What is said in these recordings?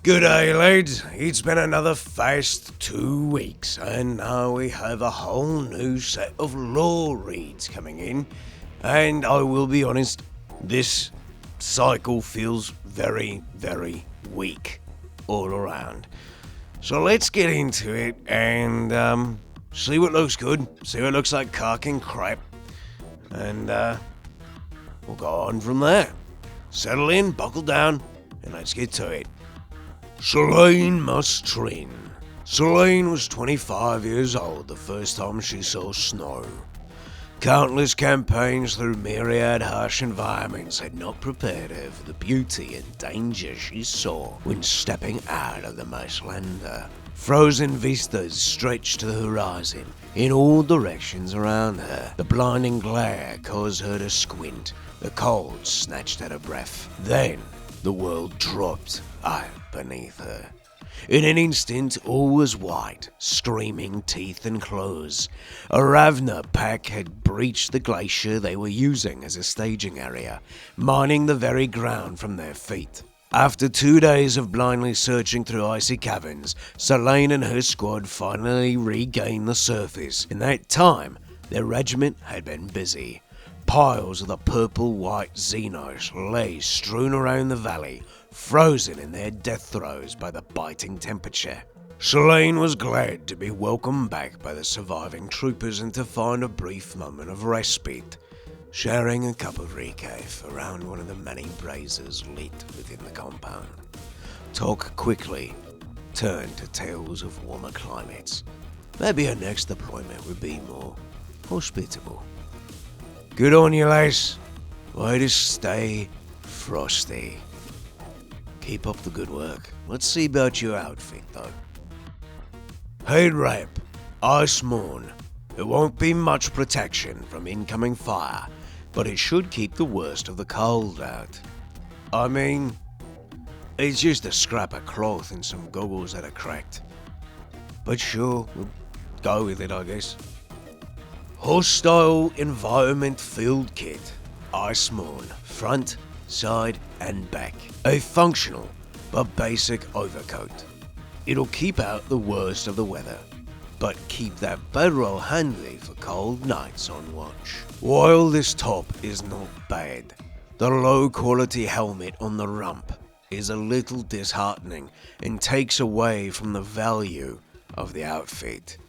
Good day, lads. It's been another fast 2 weeks, and now we have a whole new set of law reads coming in. And I will be honest, this cycle feels very, very weak all around. So let's get into it and see what looks good, see what looks like Karking crap, and we'll go on from there. Settle in, buckle down, and let's get to it. Seline must train. Seline was 25 years old the first time she saw snow. Countless campaigns through myriad harsh environments had not prepared her for the beauty and danger she saw when stepping out of the Marslander. Frozen vistas stretched to the horizon in all directions around her. The blinding glare caused her to squint. The cold snatched at her breath. Then the world dropped out beneath her. In an instant, all was white, screaming teeth and claws. A Ravna pack had breached the glacier they were using as a staging area, mining the very ground from their feet. After 2 days of blindly searching through icy caverns, Seline and her squad finally regained the surface. In that time, their regiment had been busy. Piles of the purple-white Xenos lay strewn around the valley, frozen in their death throes by the biting temperature. Seline was glad to be welcomed back by the surviving troopers and to find a brief moment of respite, sharing a cup of recaf around one of the many braziers lit within the compound. Talk quickly turned to tales of warmer climates. Maybe her next deployment would be more hospitable. Good on you, lads. Way to stay frosty. Keep up the good work. Let's see about your outfit, though. Head wrap, ice moon. It won't be much protection from incoming fire, but it should keep the worst of the cold out. I mean, it's just a scrap of cloth and some goggles that are cracked. But sure, we'll go with it, I guess. Hostile Environment Field Kit, Ice Moon, front, side and back. A functional but basic overcoat. It'll keep out the worst of the weather, but keep that bedroll handy for cold nights on watch. While this top is not bad, the low quality helmet on the rump is a little disheartening and takes away from the value of the outfit.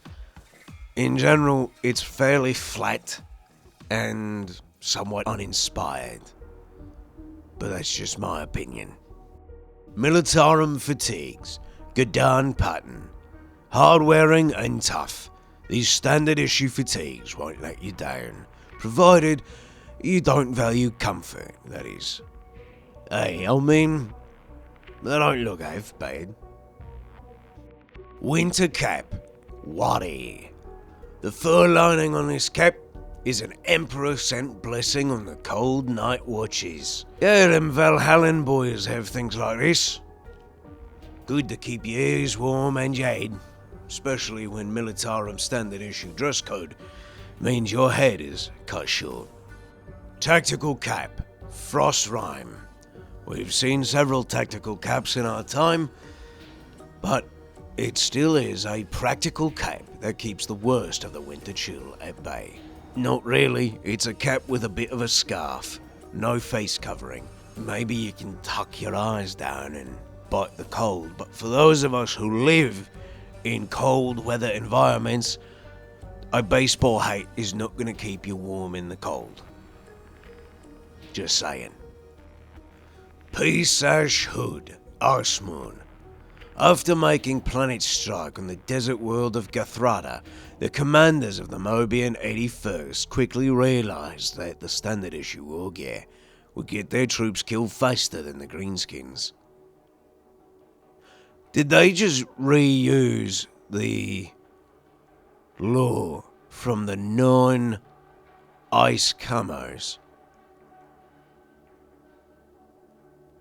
In general, it's fairly flat and somewhat uninspired, but that's just my opinion. Militarum fatigues, Gadan pattern, hard-wearing and tough. These standard issue fatigues won't let you down, provided you don't value comfort, that is. Hey, I mean, they don't look half bad. Winter cap, Wadi. The fur lining on this cap is an Emperor-sent blessing on the cold night watches. Yeah, them Valhallan boys have things like this. Good to keep your ears warm and your head, especially when Militarum standard issue dress code means your head is cut short. Tactical cap, Frost Rime. We've seen several tactical caps in our time, but it still is a practical cap that keeps the worst of the winter chill at bay. Not really, it's a cap with a bit of a scarf, no face covering. Maybe you can tuck your eyes down and bite the cold, but for those of us who live in cold weather environments, a baseball hat is not going to keep you warm in the cold. Just saying. Peasash Hood, Ice Moon. After making planet strike on the desert world of Gathrada, the commanders of the Mobian 81st quickly realized that the standard issue war gear would get their troops killed faster than the Greenskins. Did they just reuse the lore from the non-ice camos?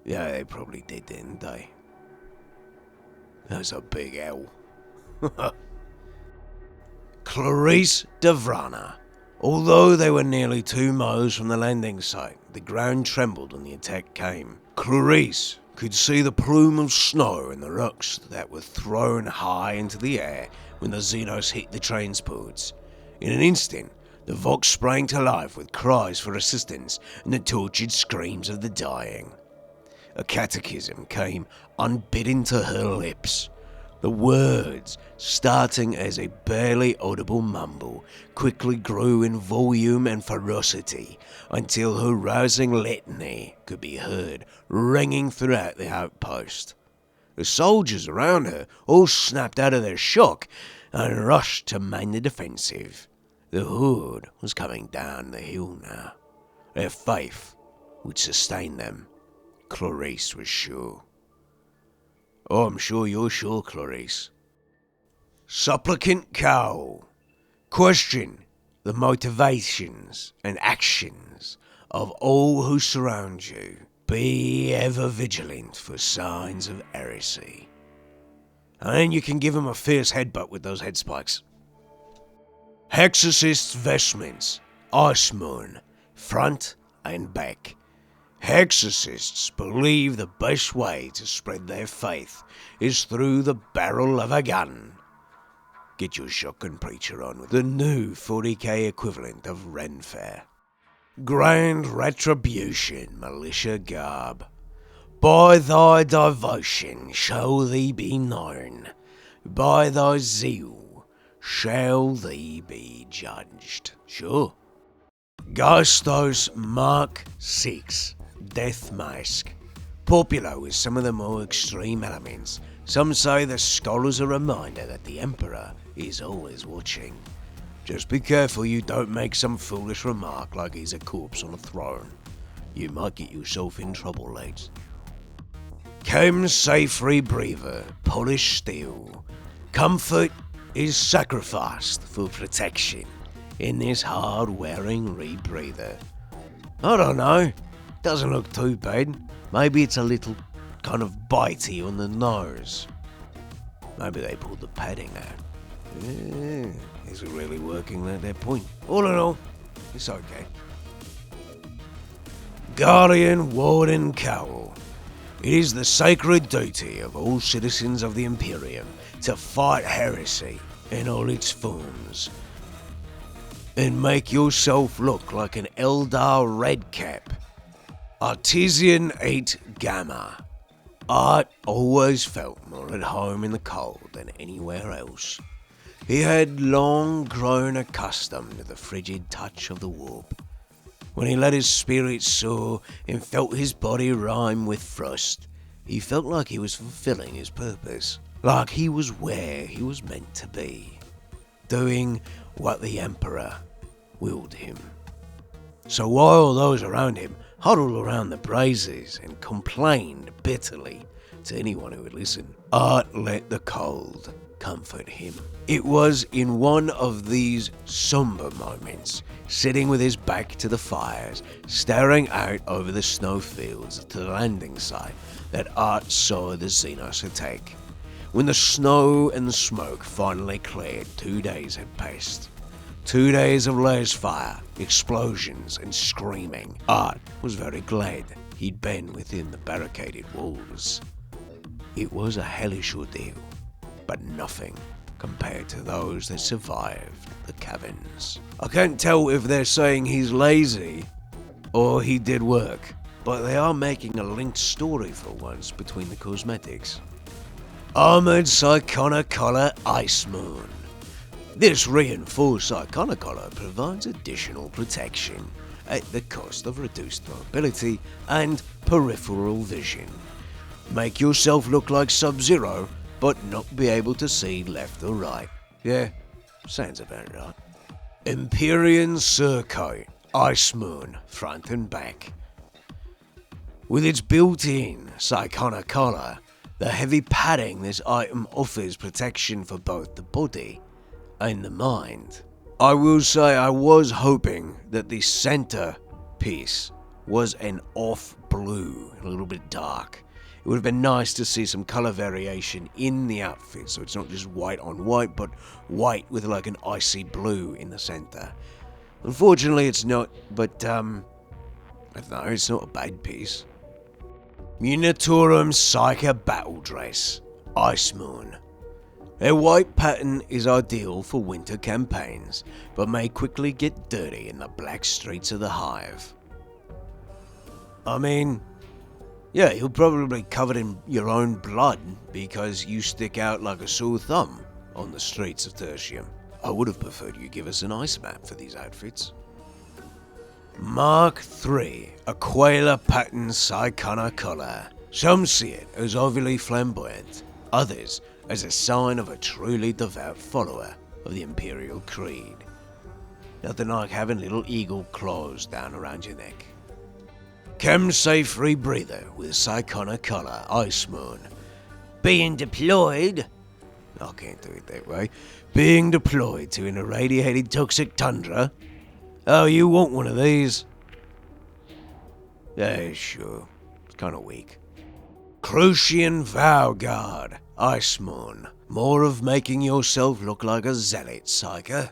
Yeah, they probably did, didn't they? That's a big L. Clarice de Vrana. Although they were nearly 2 miles from the landing site, the ground trembled when the attack came. Clarice could see the plume of snow and the rocks that were thrown high into the air when the Xenos hit the transports. In an instant, the Vox sprang to life with cries for assistance and the tortured screams of the dying. A catechism came unbidden to her lips. The words, starting as a barely audible mumble, quickly grew in volume and ferocity until her rousing litany could be heard ringing throughout the outpost. The soldiers around her all snapped out of their shock and rushed to man the defensive. The Horde was coming down the hill now. Their faith would sustain them. Clarice was sure. Oh, I'm sure you're sure, Clarice. Supplicant Cowl. Question the motivations and actions of all who surround you. Be ever vigilant for signs of heresy. And then you can give him a fierce headbutt with those head spikes. Hexorcist's vestments. Ice Moon. Front and back. Hexorcists believe the best way to spread their faith is through the barrel of a gun. Get your shotgun preacher on with the new 40k equivalent of Renfair. Grand Retribution Militia Garb. By thy devotion shall thee be known. By thy zeal shall thee be judged. Sure. Ghostos Mark 6 Death Mask. Popular with some of the more extreme elements, some say the skull is a reminder that the Emperor is always watching. Just be careful you don't make some foolish remark like he's a corpse on a throne. You might get yourself in trouble, lads. Chem Safe Rebreather, Polished Steel. Comfort is sacrificed for protection in this hard-wearing rebreather. I don't know. Doesn't look too bad. Maybe it's a little kind of bitey on the nose. Maybe they pulled the padding out. Is it really working at that point? All in all, it's okay. Guardian Warden Cowl. It is the sacred duty of all citizens of the Imperium to fight heresy in all its forms and make yourself look like an Eldar Redcap. Artesian 8 Gamma. Art always felt more at home in the cold than anywhere else. He had long grown accustomed to the frigid touch of the warp. When he let his spirit soar and felt his body rime with frost, he felt like he was fulfilling his purpose, like he was where he was meant to be, doing what the Emperor willed him. So while those around him huddled around the braziers and complained bitterly to anyone who would listen, Art let the cold comfort him. It was in one of these somber moments, sitting with his back to the fires, staring out over the snowfields to the landing site, that Art saw the Xenos attack. When the snow and the smoke finally cleared, 2 days had passed. 2 days of laser fire, explosions and screaming. Art was very glad he'd been within the barricaded walls. It was a hellish ordeal, but nothing compared to those that survived the caverns. I can't tell if they're saying he's lazy or he did work, but they are making a linked story for once between the cosmetics. Armored Psychona Collar Ice Moon. This reinforced Psychona Collar provides additional protection at the cost of reduced mobility and peripheral vision. Make yourself look like Sub-Zero, but not be able to see left or right. Yeah, sounds about right. Empyrean Surcoat Ice Moon, front and back. With its built-in Psychona Collar, the heavy padding this item offers protection for both the body and the mind. I will say I was hoping that the center piece was an off blue, a little bit dark. It would have been nice to see some color variation in the outfit, so it's not just white on white, but white with like an icy blue in the center. Unfortunately, it's not, but I don't know, it's not a bad piece. Munitorum Psyker Battle Dress, Ice Moon. A white pattern is ideal for winter campaigns, but may quickly get dirty in the black streets of the Hive. I mean, yeah, you're probably covered in your own blood because you stick out like a sore thumb on the streets of Tertium. I would have preferred you give us an ice map for these outfits. Mark III Aquila Pattern Psychona Collar. Some see it as overly flamboyant, others as a sign of a truly devout follower of the Imperial Creed. Nothing like having little eagle claws down around your neck. Chem safe rebreather with Psychona Collar, Ice Moon. Being deployed, I can't do it that way, being deployed to an irradiated toxic tundra. Oh, you want one of these? Yeah, sure, it's kinda weak. Crucian Vow Guard, Ice Moon. More of making yourself look like a zealot, Psyker.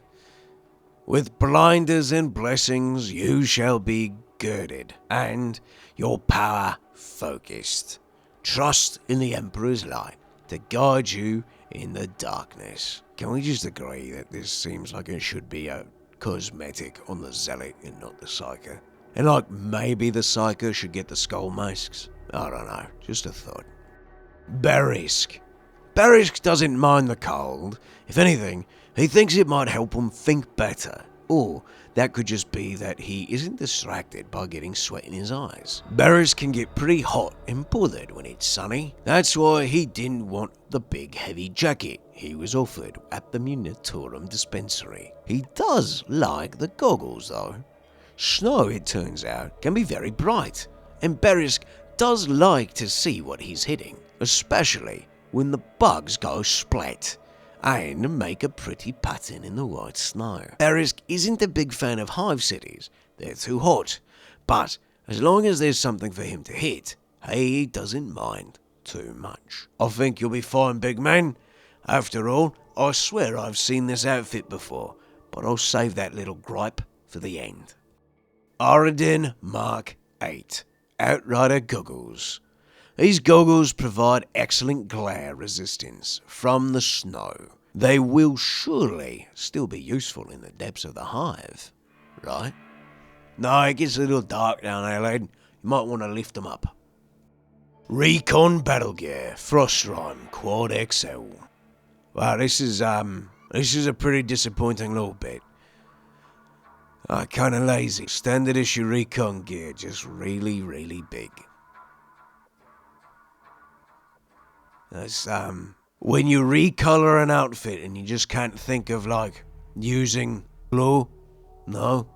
With blinders and blessings you shall be girded, and your power focused. Trust in the Emperor's light to guide you in the darkness. Can we just agree that this seems like it should be a cosmetic on the zealot and not the Psyker? And like maybe the Psyker should get the skull masks? I don't know, just a thought. Baris. Baris doesn't mind the cold. If anything, he thinks it might help him think better. Or that could just be that he isn't distracted by getting sweat in his eyes. Baris can get pretty hot and bothered when it's sunny. That's why he didn't want the big heavy jacket he was offered at the Munitorum dispensary. He does like the goggles though. Snow, it turns out, can be very bright, and Baris does like to see what he's hitting, especially when the bugs go splat and make a pretty pattern in the white snow. Baris isn't a big fan of hive cities, they're too hot, but as long as there's something for him to hit, he doesn't mind too much. I think you'll be fine, big man. After all, I swear I've seen this outfit before, but I'll save that little gripe for the end. Oridin Mark 8 Outrider Goggles. These goggles provide excellent glare resistance from the snow. They will surely still be useful in the depths of the hive, right? No, it gets a little dark down there, lad. You might want to lift them up. Recon Battle Gear Frost Rime Quad XL. Wow, this is a pretty disappointing little bit. Kinda lazy. Standard issue recon gear, just really, really big. That's, when you recolor an outfit and you just can't think of, like, using glue? No?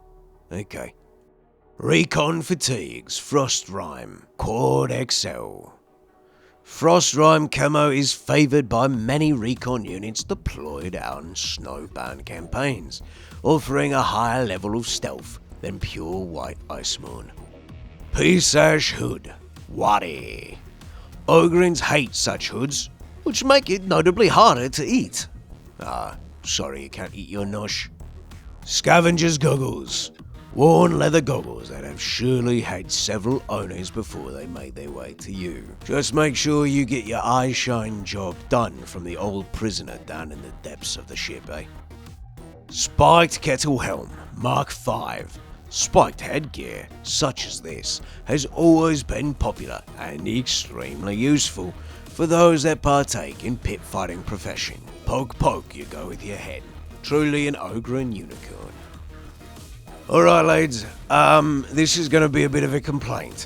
Okay. Recon Fatigues Frost Rime Quad XL. Frost Rime camo is favoured by many recon units deployed on snowbound campaigns, offering a higher level of stealth than pure white Ice Moon. P-Sash Hood Waddy. Ogrins hate such hoods, which make it notably harder to eat. Sorry you can't eat your nosh. Scavenger's Goggles. Worn leather goggles that have surely had several owners before they made their way to you. Just make sure you get your eye shine job done from the old prisoner down in the depths of the ship, eh? Spiked Kettle Helm Mark V. Spiked headgear, such as this, has always been popular and extremely useful for those that partake in pit fighting profession. Poke poke you go with your head. Truly an ogre and unicorn. Alright lads, this is going to be a bit of a complaint.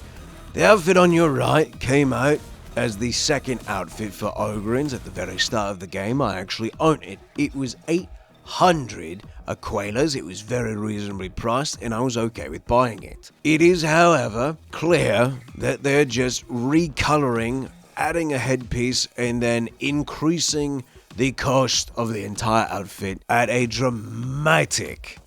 The outfit on your right came out as the second outfit for Ogrins at the very start of the game. I actually own it. It was 800 Aqualas, it was very reasonably priced and I was okay with buying it. It is, however, clear that they're just recoloring, adding a headpiece and then increasing the cost of the entire outfit at a dramatic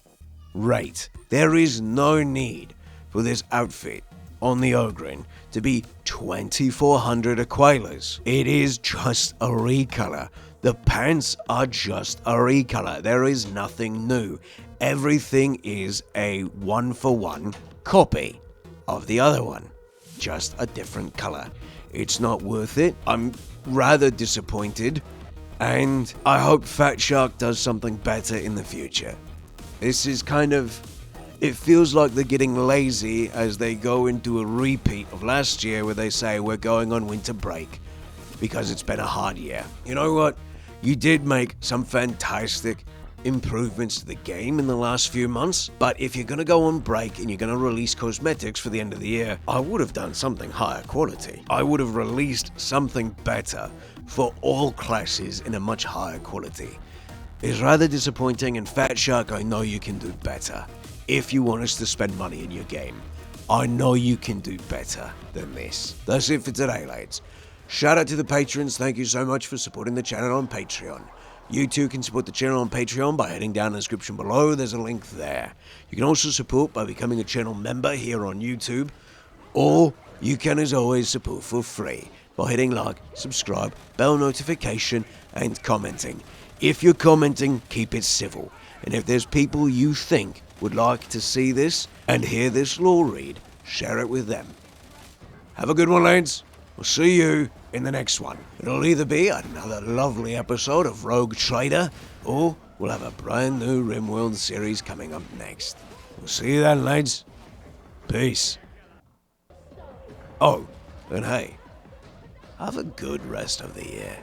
rate. There is no need for this outfit on the Ogrin to be 2400 Aqualas. It is just a recolor. The pants are just a recolor. There is nothing new. Everything is a one-for-one copy of the other one. just a different color. It's not worth it. I'm rather disappointed, and I hope Fatshark does something better in the future. This is kind of... It feels like they're getting lazy as they go into a repeat of last year where they say we're going on winter break because it's been a hard year. You know what? You did make some fantastic improvements to the game in the last few months, but if you're going to go on break and you're going to release cosmetics for the end of the year, I would have done something higher quality. I would have released something better for all classes in a much higher quality. It's rather disappointing, and Fatshark, I know you can do better. If you want us to spend money in your game, I know you can do better than this. That's it for today, lads. Shout out to the patrons. Thank you so much for supporting the channel on Patreon. You too can support the channel on Patreon by heading down in the description below. There's a link there. You can also support by becoming a channel member here on YouTube, or you can, as always, support for free by hitting like, subscribe, bell notification, and commenting. If you're commenting, keep it civil. And if there's people you think would like to see this and hear this lore read, share it with them. Have a good one, lads. We'll see you in the next one. It'll either be another lovely episode of Rogue Trader, or we'll have a brand new RimWorld series coming up next. We'll see you then, lads. Peace. Oh, and hey, have a good rest of the year.